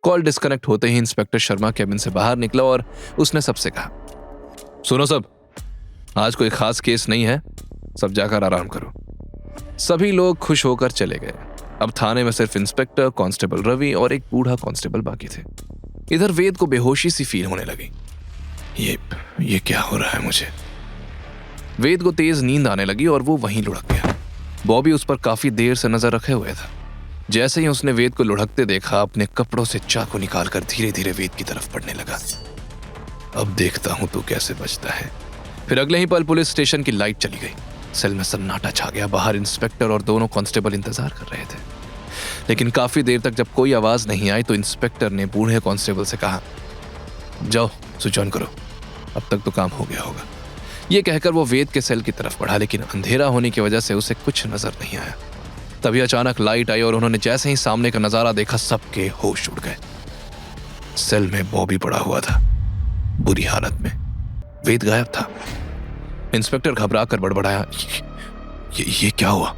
Call disconnect होते ही inspector Sharma cabin से बाहर निकला और उसने सबसे कहा, सुनो सब, आज कोई खास केस नहीं है, सब जाकर आराम करो। सभी लोग खुश होकर चले गए। अब थाने में सिर्फ इंस्पेक्टर, कांस्टेबल रवि और एक बूढ़ा कांस्टेबल बाकी थे। इधर वेद को बेहोशी सी फील होने लगी। ये क्या हो रहा है मुझे? वेद को तेज नींद आने लगी और वो वहीं लुढ़क गया। बॉबी उस पर काफी देर से नजर रखे हुए था। जैसे ही उसने वेद को लुढ़कते देखा, अपने कपड़ों से चाकू निकालकर धीरे धीरे वेद की तरफ बढ़ने लगा। अब देखता हूं तू कैसे बचता है। फिर अगले ही पल पुलिस स्टेशन की लाइट चली गई। सेल में सन्नाटा छा गया। बाहर इंस्पेक्टर और दोनों कांस्टेबल इंतजार कर रहे थे, लेकिन काफी देर तक जब कोई आवाज नहीं आई तो इंस्पेक्टर ने बूढ़े कांस्टेबल से कहा, जाओ स्विच ऑन करो, अब तक तो काम हो गया होगा। ये कहकर वो वेद के सेल की तरफ बढ़ा, लेकिन अंधेरा होने की वजह से उसे कुछ नजर नहीं आया। तभी अचानक लाइट आई और उन्होंने जैसे ही सामने का नजारा देखा, सबके होश उड़ गए। सेल में बॉबी पड़ा हुआ था, बुरी हालत में। वेद गायब था। इंस्पेक्टर घबरा कर बड़बड़ाया, ये क्या हुआ?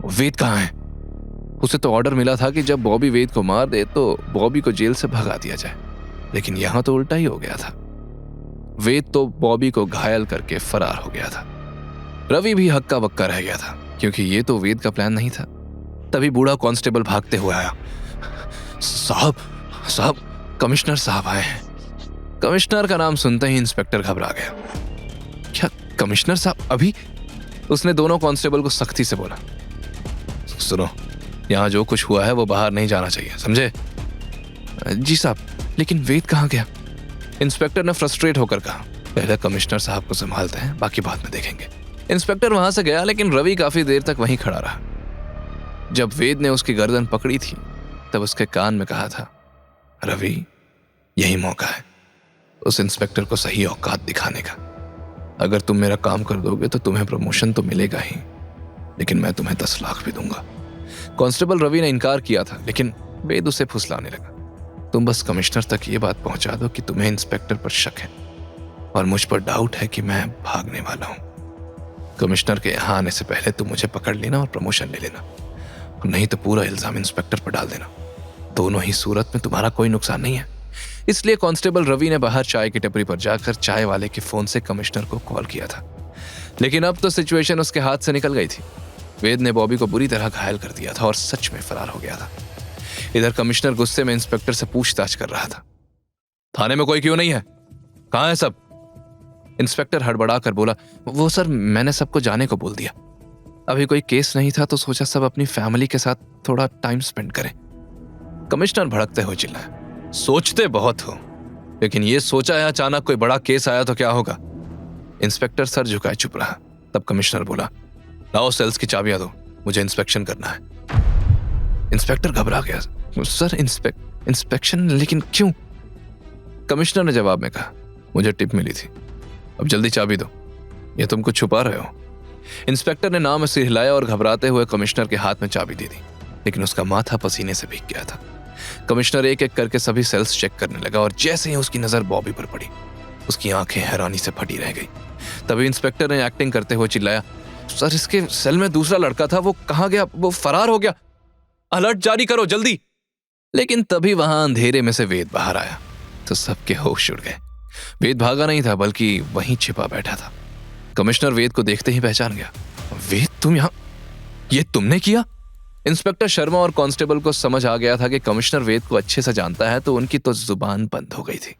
वेद कहाँ है? उसे तो ऑर्डर मिला था कि जब बॉबी वेद को मार दे तो बॉबी को जेल से भगा दिया जाए, लेकिन यहां तो उल्टा ही हो गया था। वेद तो बॉबी को घायल करके फरार हो गया था। रवि भी हक्का बक्का रह गया था, क्योंकि ये तो वेद का प्लान नहीं था। तभी बूढ़ा कांस्टेबल भागते हुए आया। साहब, कमिश्नर साहब आए हैं। कमिश्नर का नाम सुनते ही इंस्पेक्टर घबरा गया। क्या कमिश्नर साहब अभी? उसने दोनों कांस्टेबल को सख्ती से बोला, सुनो, यहां जो कुछ हुआ है वो बाहर नहीं जाना चाहिए, समझे? जी साहब, लेकिन वेद कहां गया? इंस्पेक्टर ने फ्रस्ट्रेट होकर कहा, पहले कमिश्नर साहब को संभालते हैं, बाकी बाद में देखेंगे। इंस्पेक्टर वहां से गया, लेकिन रवि काफी देर तक वहीं खड़ा रहा। जब वेद ने उसकी गर्दन पकड़ी थी तब उसके कान में कहा था, रवि, यही मौका है उस इंस्पेक्टर को सही औकात दिखाने का। अगर तुम मेरा काम कर दोगे तो तुम्हें प्रमोशन तो मिलेगा ही, लेकिन मैं तुम्हें 10 लाख भी दूंगा। कांस्टेबल रवि ने इनकार किया था, लेकिन वेद उसे फुसलाने लगा, तुम बस कमिश्नर तक ये बात पहुंचा दो कि तुम्हें इंस्पेक्टर पर शक है और मुझ पर डाउट है कि मैं भागने वाला हूं। कमिश्नर के यहां आने से पहले तुम मुझे पकड़ लेना और प्रमोशन ले लेना, नहीं तो पूरा इल्जाम इंस्पेक्टर पर डाल देना। दोनों ही सूरत में तुम्हारा कोई नुकसान नहीं है। इसलिए कांस्टेबल रवि ने बाहर चाय की टपरी पर जाकर चाय वाले के फोन से कमिश्नर को कॉल किया था, लेकिन अब तो सिचुएशन उसके हाथ से निकल गई थी। वेद ने बॉबी को बुरी तरह घायल कर दिया था और सच में फरार हो गया था। इधर कमिश्नर गुस्से में इंस्पेक्टर से पूछताछ कर रहा था, थाने में कोई क्यों नहीं है? कहां है सब? इंस्पेक्टर हड़बड़ा कर बोला, वो सर, मैंने सबको जाने को बोल दिया। अभी कोई केस नहीं था तो सोचा सब अपनी फैमिली के साथ थोड़ा टाइम स्पेंड करें। कमिश्नर भड़कते हुए चिल्लाया, सोचते बहुत हो, लेकिन ये सोचा है अचानक कोई बड़ा केस आया तो क्या होगा? इंस्पेक्टर सर झुकाए चुप रहा। तब कमिश्नर बोला, लाओ सेल्स की चाबियां दो, मुझे इंस्पेक्शन करना है। इंस्पेक्टर घबरा गया, सर इंस्पेक्शन, लेकिन क्यों? कमिश्नर ने जवाब में कहा, मुझे टिप मिली थी, अब जल्दी चाबी दो, ये तुम कुछ छुपा रहे हो। इंस्पेक्टर ने नाम से हिलाया और घबराते हुए कमिश्नर के हाथ में चाबी दे दी, लेकिन उसका माथा पसीने से भीग गया था। कमिश्नर एक एक करके सभी सेल्स चेक करने लगा और जैसे ही उसकी नजर बॉबी पर पड़ी, उसकी आंखें हैरानी से फटी रह गई। तभी इंस्पेक्टर ने एक्टिंग करते हुए चिल्लाया, सर, इसके सेल में दूसरा लड़का था, वो कहां गया? वो फरार हो गया, अलर्ट जारी करो जल्दी। लेकिन तभी वहां अंधेरे में से वेद बाहर आया तो सबके होश उड़ गए। वेद भागा नहीं था, बल्कि वहीं छिपा बैठा था। कमिश्नर वेद को देखते ही पहचान गया, वेद तुम यहां, ये तुमने किया? इंस्पेक्टर शर्मा और कांस्टेबल को समझ आ गया था कि कमिश्नर वेद को अच्छे से जानता है, तो उनकी तो जुबान बंद हो गई थी।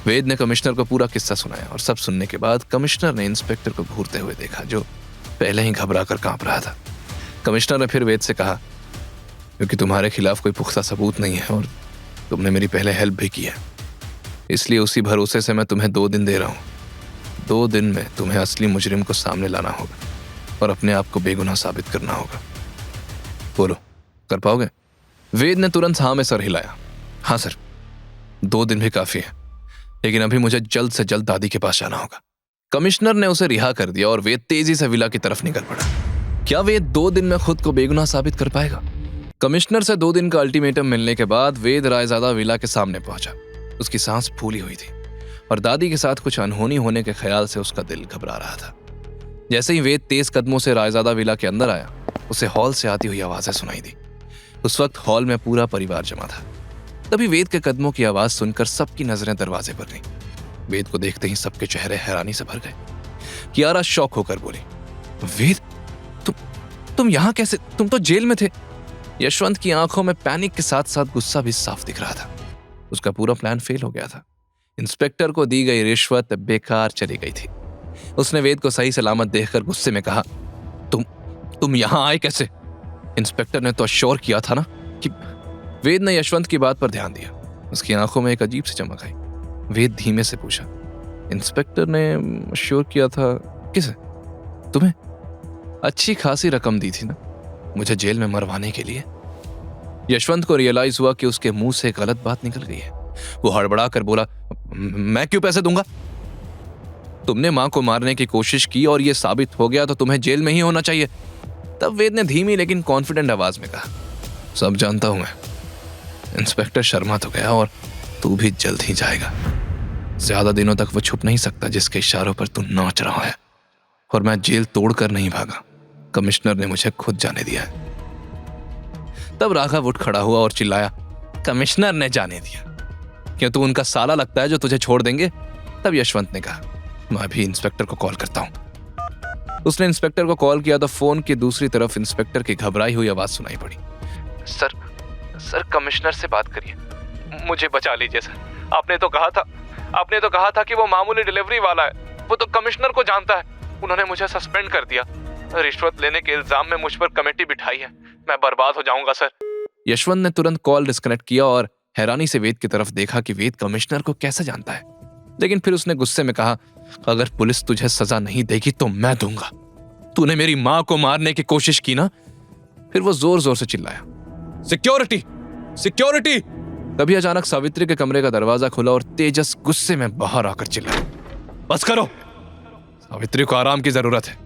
वेद ने कमिश्नर को पूरा किस्सा सुनाया और सब सुनने के बाद कमिश्नर ने इंस्पेक्टर को घूरते हुए देखा, जो पहले ही घबरा कर कांप रहा था। कमिश्नर ने फिर वेद से कहा, क्योंकि तुम्हारे खिलाफ कोई पुख्ता सबूत नहीं है और तुमने मेरी पहले हेल्प भी की है, इसलिए उसी भरोसे से मैं तुम्हें 2 दिन दे रहा हूं। 2 दिन में तुम्हें असली मुजरिम को सामने लाना होगा और अपने आप को बेगुनाह साबित करना होगा। बोलो, कर पाओगे? वेद ने तुरंत हाँ में सर हिलाया। हाँ सर, 2 दिन भी काफी है, लेकिन अभी मुझे जल्द से जल्द दादी के पास जाना होगा। कमिश्नर ने उसे रिहा कर दिया और वेद तेजी से विला की तरफ निकल पड़ा। क्या वेद 2 दिन में खुद को बेगुनाह साबित कर पाएगा? कमिश्नर से 2 दिन का अल्टीमेटम मिलने के बाद वेद रायजादा विला के सामने पहुंचा। उसकी सांस फूली हुई थी और दादी के साथ कुछ अनहोनी होने के ख्याल से उसका दिल घबरा रहा था। जैसे ही वेद तेज कदमों से रायजादा विला के अंदर आया, उसे हॉल से आती हुई आवाजें सुनाई दी। उस वक्त हॉल में पूरा परिवार जमा था। तभी वेद के कदमों की आवाज सुनकर सबकी नजरें दरवाजे पर गईं। वेद को देखते ही सबके चेहरे हैरानी से भर गए। कियारा शॉक होकर बोली, वेद, तुम यहां कैसे? तुम तो जेल में थे। यशवंत की आंखों में पैनिक के साथ साथ गुस्सा भी साफ दिख रहा था। उसका पूरा प्लान फेल हो गया था। इंस्पेक्टर को दी गई रिश्वत बेकार चली गई थी। उसने वेद को सही सलामत देखकर गुस्से में कहा, तुम यहां आए कैसे? इंस्पेक्टर ने तो अश्योर किया था ना कि... वेद ने यशवंत की बात पर ध्यान दिया। उसकी आंखों में एक अजीब सी चमक आई। वेद धीमे से पूछा, इंस्पेक्टर ने अश्योर किया था? किसे? तुम्हें? अच्छी खासी रकम दी थी ना मुझे जेल में मरवाने के लिए। यशवंत को रियलाइज हुआ कि उसके मुंह से गलत बात निकल गई है। वो हड़बड़ा कर बोला, मैं क्यों पैसे दूंगा? तुमने मां को मारने की कोशिश की और ये साबित हो गया तो तुम्हें जेल में ही होना चाहिए। तब वेद ने धीमी लेकिन कॉन्फिडेंट आवाज में कहा, सब जानता हूं मैं। इंस्पेक्टर शर्मा तो गया और तू भी जल्द ही जाएगा। ज्यादा दिनों तक वो छुप नहीं सकता जिसके इशारों पर तू नाच रहा है। और मैं जेल तोड़कर नहीं भागा, कमिश्नर ने मुझे खुद जाने दिया है। तब राघव उठ खड़ा हुआ और चिल्लाया, कमिश्नर ने जाने दिया? क्यों तू उनका साला लगता है जो तुझे छोड़ देंगे? तब यशवंत ने कहा, मैं भी इंस्पेक्टर को कॉल करता हूं। उसने इंस्पेक्टर को कॉल किया तो फोन की दूसरी तरफ इंस्पेक्टर की घबराई हुई आवाज सुनाई पड़ी, सर कमिश्नर से बात करिए, मुझे बचा लीजिए सर। आपने तो कहा था कि वो मामूली डिलीवरी वाला है। वो तो कमिश्नर को जानता है। उन्होंने मुझे सस्पेंड कर दिया। रिश्वत लेने के इल्जाम में मुझ पर कमेटी बिठाई है। मैं बर्बाद हो जाऊंगा सर। यशवंत ने तुरंत कॉल डिस्कनेक्ट किया और हैरानी से वेद की तरफ देखा कि वेद कमिश्नर को कैसे जानता है। लेकिन फिर उसने गुस्से में कहा, अगर पुलिस तुझे सजा नहीं देगी तो मैं दूंगा। तूने मेरी मां को मारने की कोशिश की ना? फिर वो जोर जोर से चिल्लाया, सिक्योरिटी सिक्योरिटी। तभी अचानक सावित्री के कमरे का दरवाजा खुला और तेजस गुस्से में बाहर आकर चिल्लाया, बस करो, सावित्री को आराम की जरूरत है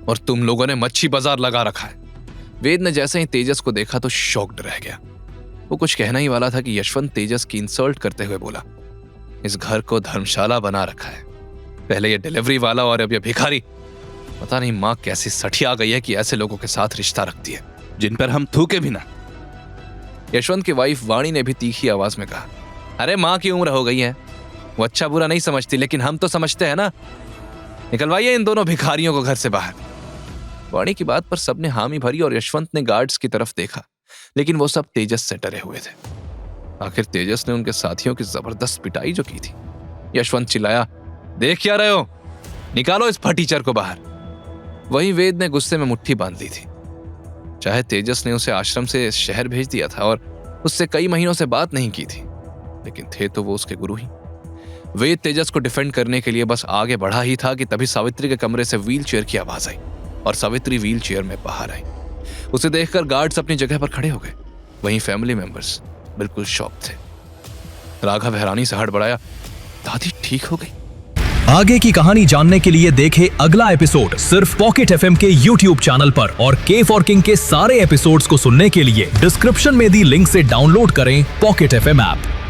और तुम लोगों ने मच्छी बाजार लगा रखा है। वेद ने जैसे ही तेजस को देखा तो शॉक्ड रह गया। वो कुछ कहना ही वाला था कि यशवंत तेजस की इंसल्ट करते हुए बोला, इस घर को धर्मशाला बना रखा है। पहले ये डिलीवरी वाला और अब ये भिखारी। पता नहीं माँ कैसी सठिया गई है कि ऐसे लोगों के साथ रिश्ता रखती है जिन पर हम थूके भी ना। यशवंत की वाइफ वाणी ने भी तीखी आवाज में कहा, अरे माँ की उम्र हो गई है, वो अच्छा बुरा नहीं समझती, लेकिन हम तो समझते हैं ना। निकलवाइए इन दोनों भिखारियों को घर से बाहर। वाणी की बात पर सबने हामी भरी और यशवंत ने गार्ड्स की तरफ देखा, लेकिन वो सब तेजस से डरे हुए थे। आखिर तेजस ने उनके साथियों की जबरदस्त पिटाई जो की थी। यशवंत चिल्लाया, देख क्या रहे हो, निकालो इस फटीचर को बाहर। वहीं वेद ने गुस्से में मुट्ठी बांध ली थी। चाहे तेजस ने उसे आश्रम से शहर भेज दिया था और उससे कई महीनों से बात नहीं की थी, लेकिन थे तो वो उसके गुरु ही। वेद तेजस को डिफेंड करने के लिए बस आगे बढ़ा ही था कि तभी सावित्री के कमरे से व्हील चेयर की आवाज आई और सावित्री व्हील चेयर में बाहर आई। उसे देखकर गार्ड्स अपनी जगह पर खड़े हो गए। वहीं फैमिली मेंबर्स बिल्कुल शॉक थे। राघव हैरानी से हड़बड़ाया, दादी ठीक हो गई? आगे की कहानी जानने के लिए देखें अगला एपिसोड सिर्फ पॉकेट एफएम के YouTube चैनल पर और के फॉर किंग के सारे एपिसोड्स को सुनने के लिए डिस्क्रिप्शन में दी लिंक से डाउनलोड करें पॉकेट एफएम ऐप।